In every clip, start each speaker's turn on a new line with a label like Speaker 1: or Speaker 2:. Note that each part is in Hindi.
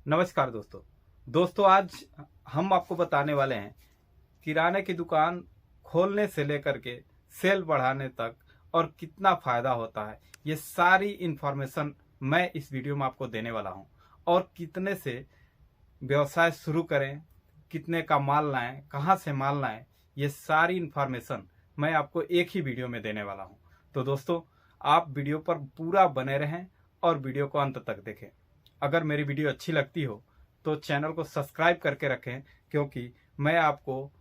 Speaker 1: नमस्कार दोस्तों आज हम आपको बताने वाले हैं किराने की दुकान खोलने से लेकर के सेल बढ़ाने तक और कितना फायदा होता है। ये सारी इन्फॉर्मेशन मैं इस वीडियो में आपको देने वाला हूं। और कितने से व्यवसाय शुरू करें, कितने का माल लाएं, कहां से माल लाएं, ये सारी इन्फॉर्मेशन मैं आपको एक ही वीडियो में देने वाला हूं। तो दोस्तों आप वीडियो पर पूरा बने रहें और वीडियो को अंत तक देखें। अगर मेरी वीडियो अच्छी लगती हो तो चैनल को सब्सक्राइब करके रखें, क्योंकि मैं आपको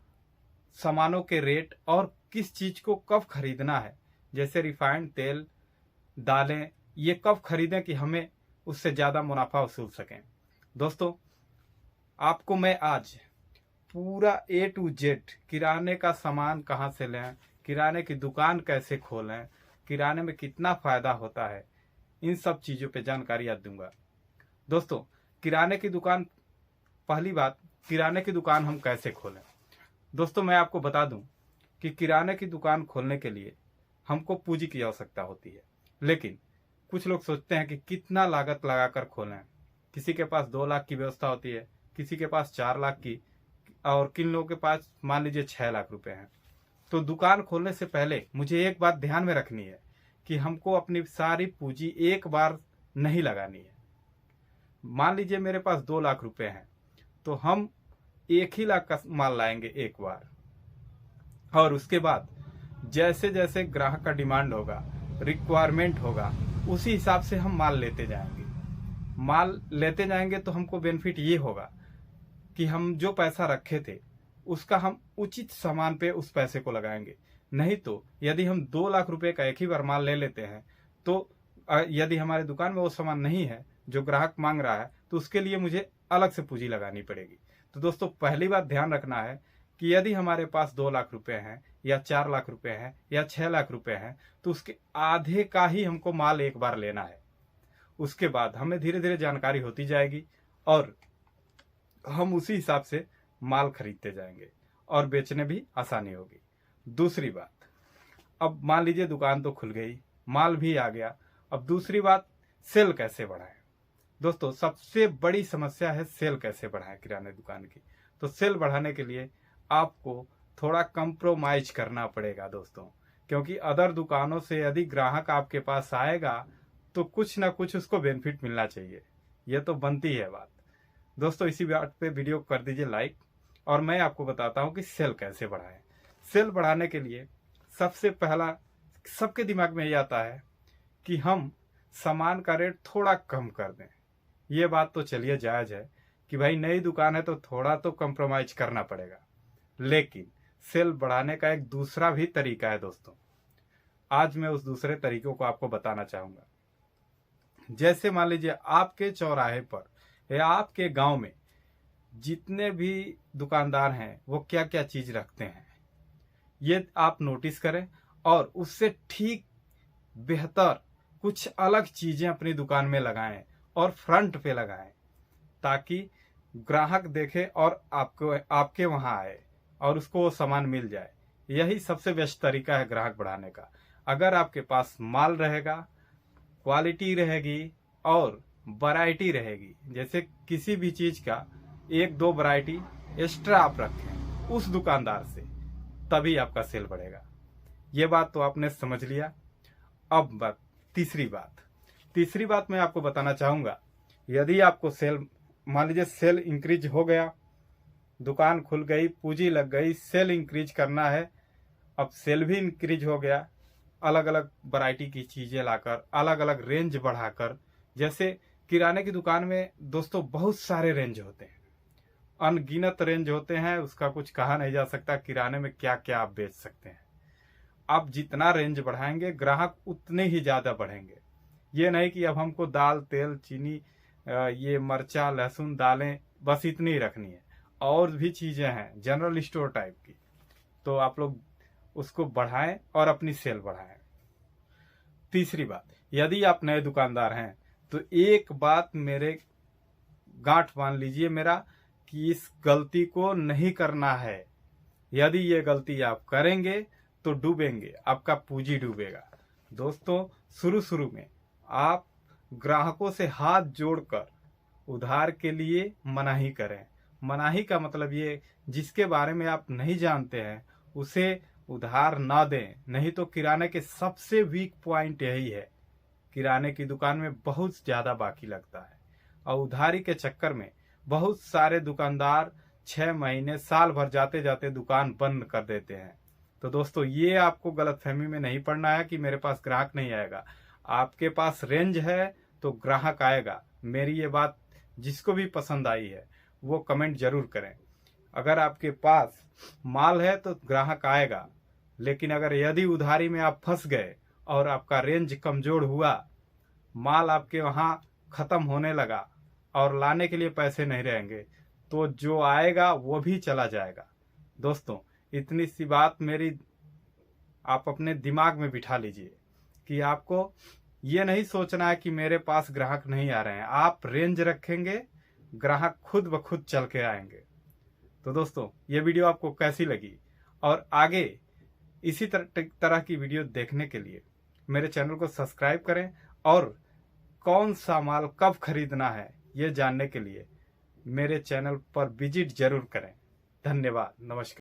Speaker 1: सामानों के रेट और किस चीज़ को कब खरीदना है, जैसे रिफाइंड तेल, दालें, ये कब खरीदें कि हमें उससे ज़्यादा मुनाफा वसूल सकें। दोस्तों आपको मैं आज पूरा A to Z किराने का सामान कहाँ से लें, किराने की दुकान कैसे खोलें, किराने में कितना फ़ायदा होता है, इन सब चीज़ों पे जानकारी आज दूंगा। दोस्तों किराने की दुकान, पहली बात, किराने की दुकान हम कैसे खोलें। दोस्तों मैं आपको बता दूं कि किराने की दुकान खोलने के लिए हमको पूंजी की आवश्यकता होती है, लेकिन कुछ लोग सोचते हैं कि कितना लागत लगाकर खोलें। किसी के पास 2 लाख की व्यवस्था होती है, किसी के पास 4 लाख की, और किन लोगों के पास मान लीजिए 6 लाख रुपए हैं। तो दुकान खोलने से पहले मुझे एक बात ध्यान में रखनी है कि हमको अपनी सारी पूंजी एक बार नहीं लगानी है। मान लीजिए मेरे पास 2 लाख रुपए हैं, तो हम 1 ही लाख का माल लाएंगे एक बार, और उसके बाद जैसे जैसे ग्राहक का डिमांड होगा, रिक्वायरमेंट होगा, उसी हिसाब से हम माल लेते जाएंगे। तो हमको बेनिफिट ये होगा कि हम जो पैसा रखे थे उसका हम उचित सामान पे उस पैसे को लगाएंगे। नहीं तो यदि हम 2 लाख रुपए का एक ही बार माल ले लेते हैं, तो यदि हमारे दुकान में वो सामान नहीं है जो ग्राहक मांग रहा है, तो उसके लिए मुझे अलग से पूंजी लगानी पड़ेगी। तो दोस्तों पहली बात ध्यान रखना है कि यदि हमारे पास 2 लाख रुपए हैं या 4 लाख रुपए हैं या 6 लाख रुपए हैं, तो उसके आधे का ही हमको माल एक बार लेना है। उसके बाद हमें धीरे धीरे जानकारी होती जाएगी और हम उसी हिसाब से माल खरीदते जाएंगे और बेचने भी आसानी होगी। दूसरी बात, अब मान लीजिए दुकान तो खुल गई, माल भी आ गया। अब दूसरी बात, सेल कैसे बढ़ाएं। दोस्तों सबसे बड़ी समस्या है सेल कैसे बढ़ाएं किराने दुकान की। तो सेल बढ़ाने के लिए आपको थोड़ा कंप्रोमाइज करना पड़ेगा दोस्तों, क्योंकि अदर दुकानों से यदि ग्राहक आपके पास आएगा तो कुछ ना कुछ उसको बेनिफिट मिलना चाहिए, ये तो बनती है बात। दोस्तों इसी बात पे वीडियो कर दीजिए लाइक, और मैं आपको बताता हूँ कि सेल कैसे बढ़ाएं। सेल बढ़ाने के लिए सबसे पहला सबके दिमाग में ये आता है कि हम सामान का रेट थोड़ा कम कर दें। ये बात तो चलिए जायज़ है कि भाई नई दुकान है तो थोड़ा तो कंप्रोमाइज करना पड़ेगा, लेकिन सेल बढ़ाने का एक दूसरा भी तरीका है दोस्तों। आज मैं उस दूसरे तरीकों को आपको बताना चाहूँगा। जैसे मान लीजिए आपके चौराहे पर या आपके गांव में जितने भी दुकानदार हैं वो क्या क्या चीज़ रखते हैं, ये आप नोटिस करें और उससे ठीक बेहतर कुछ अलग चीज़ें अपनी दुकान में लगाएं और फ्रंट पे लगाएं, ताकि ग्राहक देखे और आपके वहां आए और उसको वो सामान मिल जाए। यही सबसे बेस्ट तरीका है ग्राहक बढ़ाने का। अगर आपके पास माल रहेगा, क्वालिटी रहेगी और वैरायटी रहेगी, जैसे किसी भी चीज़ का 1-2 वैरायटी एक्स्ट्रा आप रखें उस दुकानदार से, तभी आपका सेल बढ़ेगा। ये बात तो आपने समझ लिया। अब बात तीसरी बात मैं आपको बताना चाहूँगा। यदि आपको सेल, मान लीजिए सेल इंक्रीज हो गया, दुकान खुल गई, पूंजी लग गई, सेल इंक्रीज करना है। अब सेल भी इंक्रीज हो गया, अलग अलग वैरायटी की चीज़ें लाकर, अलग अलग रेंज बढ़ाकर। जैसे किराने की दुकान में दोस्तों बहुत सारे रेंज होते हैं, अनगिनत रेंज होते हैं, उसका कुछ कहा नहीं जा सकता किराने में क्या क्या आप बेच सकते हैं। आप जितना रेंज बढ़ाएंगे ग्राहक उतने ही ज़्यादा बढ़ेंगे। ये नहीं कि अब हमको दाल, तेल, चीनी, ये मरचा, लहसुन, दालें बस इतनी ही रखनी है, और भी चीज़ें हैं जनरल स्टोर टाइप की, तो आप लोग उसको बढ़ाएं और अपनी सेल बढ़ाएं। तीसरी बात, यदि आप नए दुकानदार हैं तो एक बात मेरे गांठ बांध लीजिए मेरा, कि इस गलती को नहीं करना है। यदि ये गलती आप करेंगे तो डूबेंगे, आपका पूंजी डूबेगा। दोस्तों शुरू में आप ग्राहकों से हाथ जोड़कर उधार के लिए मनाही करें। मनाही का मतलब ये, जिसके बारे में आप नहीं जानते हैं उसे उधार ना दें। नहीं तो किराने के सबसे वीक पॉइंट यही है, किराने की दुकान में बहुत ज्यादा बाकी लगता है और उधारी के चक्कर में बहुत सारे दुकानदार 6 महीने साल भर जाते जाते दुकान बंद कर देते हैं। तो दोस्तों, ये आपको गलतफहमी में नहीं पड़ना है कि मेरे पास ग्राहक नहीं आएगा। आपके पास रेंज है तो ग्राहक आएगा। मेरी ये बात जिसको भी पसंद आई है वो कमेंट जरूर करें। अगर आपके पास माल है तो ग्राहक आएगा, लेकिन अगर यदि उधारी में आप फंस गए और आपका रेंज कमजोर हुआ, माल आपके वहां खत्म होने लगा और लाने के लिए पैसे नहीं रहेंगे, तो जो आएगा वो भी चला जाएगा। दोस्तों, इतनी सी बात मेरी आप अपने दिमाग में बिठा लीजिए कि आपको ये नहीं सोचना है कि मेरे पास ग्राहक नहीं आ रहे हैं। आप रेंज रखेंगे, ग्राहक खुद ब खुद चल के आएंगे। तो दोस्तों, ये वीडियो आपको कैसी लगी और आगे इसी तरह की वीडियो देखने के लिए मेरे चैनल को सब्सक्राइब करें और कौन सा माल कब खरीदना है ये जानने के लिए मेरे चैनल पर विजिट जरूर करें। धन्यवाद, नमस्कार।